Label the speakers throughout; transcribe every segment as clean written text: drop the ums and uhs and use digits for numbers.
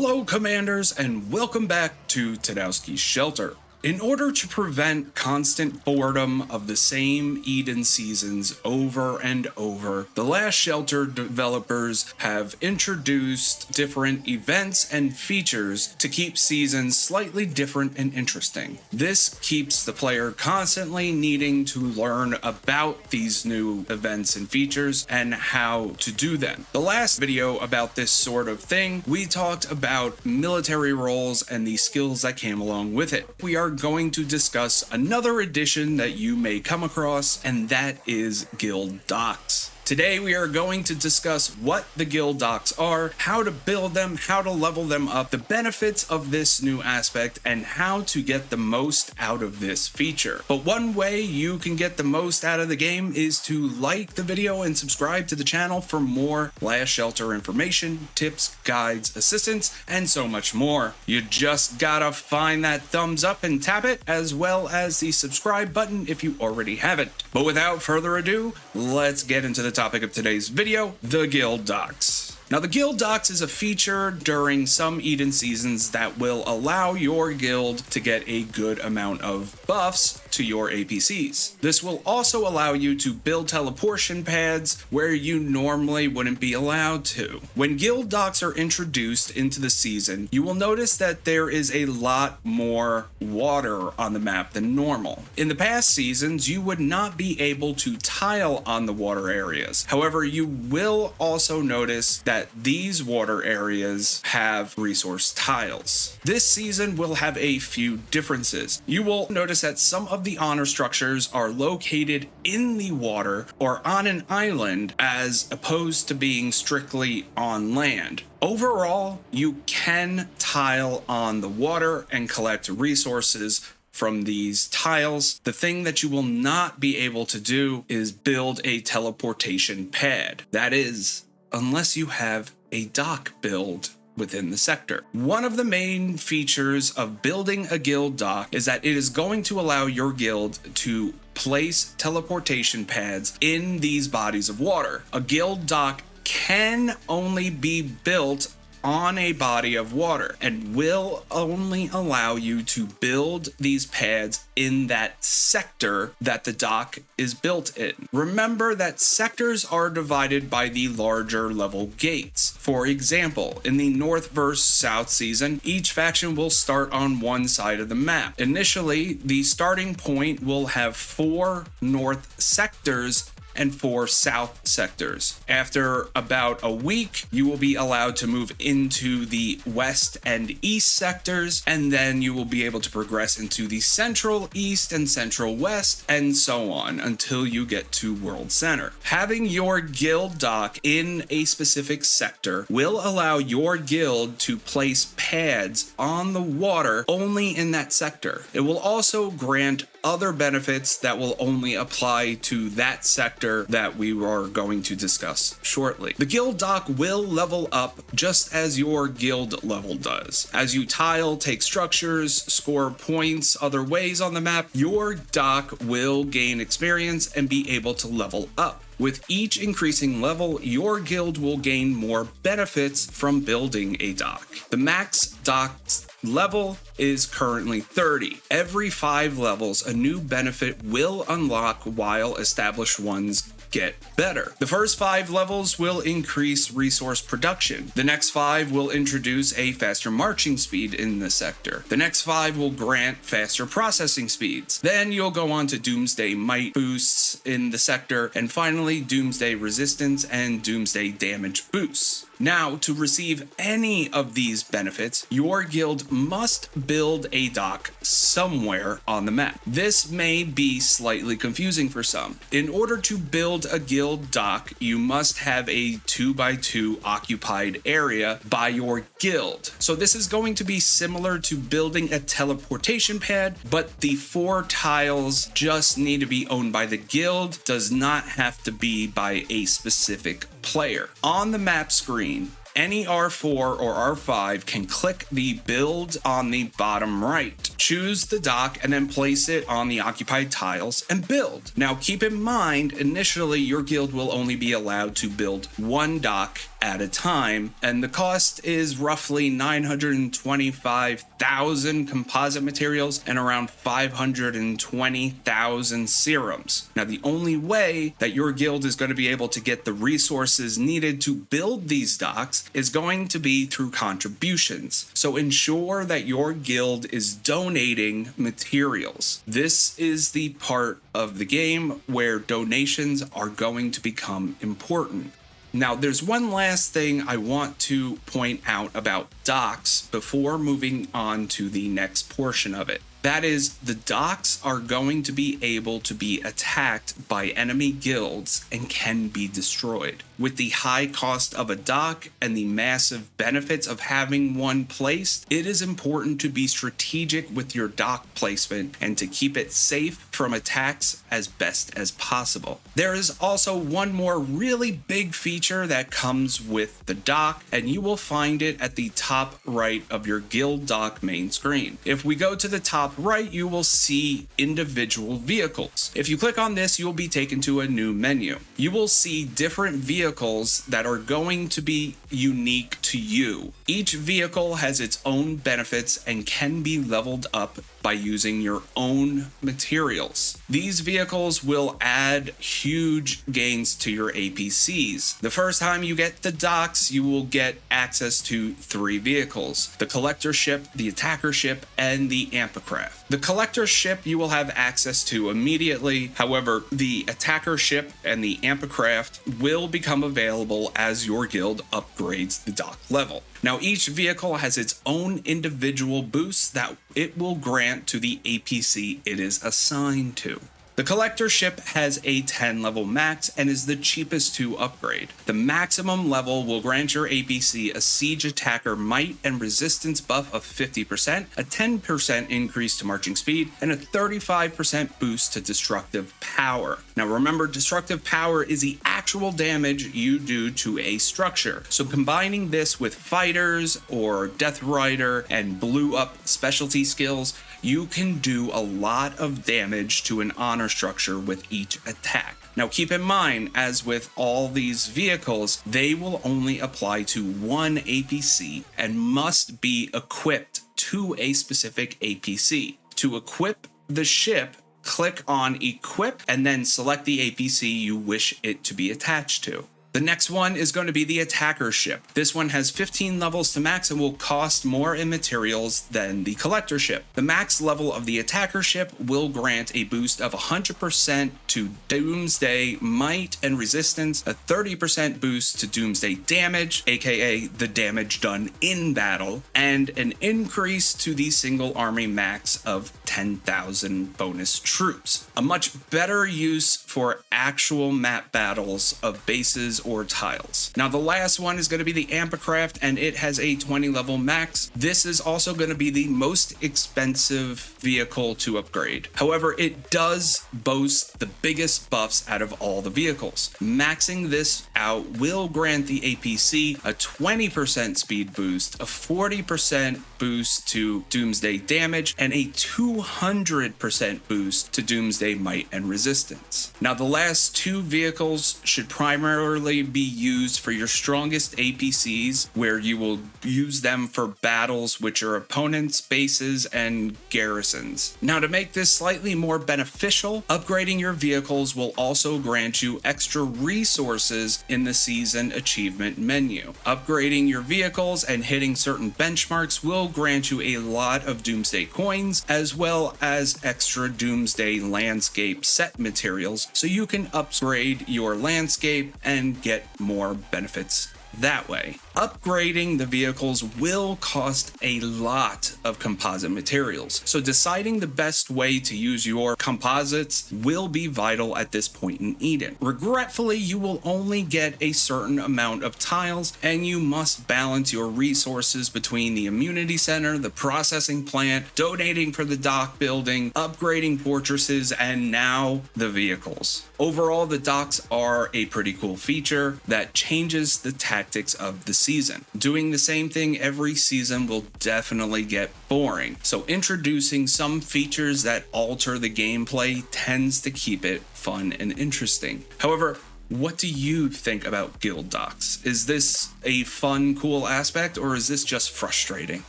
Speaker 1: Hello, Commanders, and welcome back to Tadowski's Shelter. In order to prevent constant boredom of the same Eden seasons over and over, the Last Shelter developers have introduced different events and features to keep seasons slightly different and interesting. This keeps the player constantly needing to learn about these new events and features and how to do them. The last video about this sort of thing, we talked about military roles and the skills that came along with it. We are going to discuss another addition that you may come across, and that is guild docks. Today we are going to discuss what the guild docks are, how to build them, how to level them up, the benefits of this new aspect, and how to get the most out of this feature. But one way you can get the most out of the game is to like the video and subscribe to the channel for more Last Shelter information, tips, guides, assistance, and so much more. You just gotta find that thumbs up and tap it, as well as the subscribe button if you already haven't. But without further ado, let's get into the topic of today's video, the guild docks. Now, the guild docks is a feature during some Eden seasons that will allow your guild to get a good amount of buffs to your APCs. This will also allow you to build teleportation pads where you normally wouldn't be allowed to. When guild docks are introduced into the season, you will notice that there is a lot more water on the map than normal. In the past seasons, you would not be able to tile on the water areas. However, you will also notice that these water areas have resource tiles. This season will have a few differences. You will notice that some of the honor structures are located in the water or on an island as opposed to being strictly on land. Overall, you can tile on the water and collect resources from these tiles. The thing that you will not be able to do is build a teleportation pad. That is, unless you have a dock build within the sector. One of the main features of building a guild dock is that it is going to allow your guild to place teleportation pads in these bodies of water. A guild dock can only be built on a body of water and will only allow you to build these pads in that sector that the dock is built in. Remember that sectors are divided by the larger level gates. For example, in the North vs. South season, each faction will start on one side of the map. Initially, the starting point will have 4 north sectors and 4 south sectors. After about a week, you will be allowed to move into the west and east sectors, and then you will be able to progress into the central east and central west, and so on until you get to World Center. Having your guild dock in a specific sector will allow your guild to place pads on the water only in that sector. It will also grant other benefits that will only apply to that sector that we are going to discuss shortly. The guild dock will level up just as your guild level does. As you tile, take structures, score points other ways on the map, your dock will gain experience and be able to level up. With each increasing level, your guild will gain more benefits from building a dock. The max dock level is currently 30. Every 5 levels, a new benefit will unlock while established ones get better. The first 5 levels will increase resource production. The next 5 will introduce a faster marching speed in the sector. The next 5 will grant faster processing speeds. Then you'll go on to Doomsday Might boosts in the sector, and finally Doomsday resistance and Doomsday damage boosts. Now, to receive any of these benefits, your guild must build a dock somewhere on the map. This may be slightly confusing for some. In order to build a guild dock, you must have a 2x2 occupied area by your guild. So this is going to be similar to building a teleportation pad, but the 4 tiles just need to be owned by the guild, does not have to be by a specific player. On the map screen, Any R4 or R5 can click the build on the bottom right. Choose the dock and then place it on the occupied tiles and build. Now keep in mind, initially your guild will only be allowed to build one dock at a time, and the cost is roughly 925,000 composite materials and around 520,000 serums. Now the only way that your guild is going to be able to get the resources needed to build these docks is going to be through contributions. So ensure that your guild is donating materials. This is the part of the game where donations are going to become important. Now, there's one last thing I want to point out about docks before moving on to the next portion of it. That is, the docks are going to be able to be attacked by enemy guilds and can be destroyed. With the high cost of a dock and the massive benefits of having one placed, it is important to be strategic with your dock placement and to keep it safe from attacks as best as possible. There is also one more really big feature that comes with the dock, and you will find it at the top right of your guild dock main screen. If we go to the top right, you will see individual vehicles. If you click on this, you'll be taken to a new menu. You will see different vehicles that are going to be unique to you. Each vehicle has its own benefits and can be leveled up by using your own materials. These vehicles will add huge gains to your APCs. The first time you get the docks, you will get access to 3 vehicles: the collector ship, the attacker ship, and the ampicraft. The collector ship you will have access to immediately. However, the attacker ship and the ampicraft will become available as your guild upgrades the dock level. Now, each vehicle has its own individual boosts that it will grant to the APC it is assigned to. The collector ship has a 10 level max and is the cheapest to upgrade. The maximum level will grant your APC a siege attacker might and resistance buff of 50%, a 10% increase to marching speed, and a 35% boost to destructive power. Now remember, destructive power is the actual damage you do to a structure. So combining this with fighters or Death Rider and blue up specialty skills, you can do a lot of damage to an honor structure with each attack. Now keep in mind, as with all these vehicles, they will only apply to one APC and must be equipped to a specific APC. To equip the ship, click on Equip and then select the APC you wish it to be attached to. The next one is going to be the attacker ship. This one has 15 levels to max and will cost more in materials than the collector ship. The max level of the attacker ship will grant a boost of 100% to Doomsday might and resistance, a 30% boost to Doomsday damage, aka the damage done in battle, and an increase to the single army max of 10,000 bonus troops. A much better use for actual map battles of bases or tiles. Now the last one is going to be the ampicraft, and it has a 20 level max. This is also going to be the most expensive vehicle to upgrade. However, it does boast the biggest buffs out of all the vehicles. Maxing this out will grant the APC a 20% speed boost, a 40% boost to Doomsday damage, and a 200% boost to Doomsday might and resistance. Now the last 2 vehicles should primarily be used for your strongest APCs, where you will use them for battles which are opponents, bases, and garrisons. Now to make this slightly more beneficial, upgrading your vehicles will also grant you extra resources in the season achievement menu. Upgrading your vehicles and hitting certain benchmarks will grant you a lot of Doomsday coins, as well as extra Doomsday landscape set materials, so you can upgrade your landscape and get more benefits that way. Upgrading the vehicles will cost a lot of composite materials, so deciding the best way to use your composites will be vital at this point in Eden. Regretfully, you will only get a certain amount of tiles, and you must balance your resources between the immunity center, the processing plant, donating for the dock building, upgrading fortresses, and now the vehicles. Overall, the docks are a pretty cool feature that changes the tag tactics of the season. Doing the same thing every season will definitely get boring, so introducing some features that alter the gameplay tends to keep it fun and interesting. However, what do you think about guild docks? Is this a fun, cool aspect, or is this just frustrating?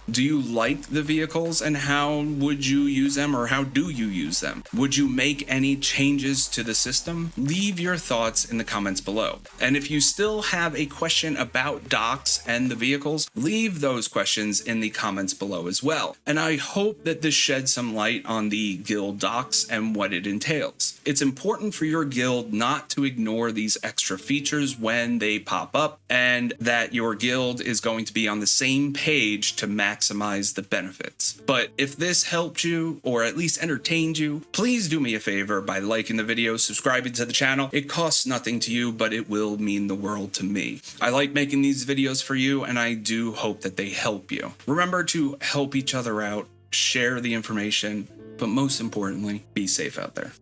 Speaker 1: Do you like the vehicles, and how would you use them, or how do you use them? Would you make any changes to the system? Leave your thoughts in the comments below. And if you still have a question about docks and the vehicles, leave those questions in the comments below as well. And I hope that this sheds some light on the guild docks and what it entails. It's important for your guild not to ignore these extra features when they pop up, and that your guild is going to be on the same page to maximize the benefits. But if this helped you, or at least entertained you, please do me a favor by liking the video, subscribing to the channel. It costs nothing to you, but it will mean the world to me. I like making these videos for you, and I do hope that they help you. Remember to help each other out, share the information, but most importantly, be safe out there.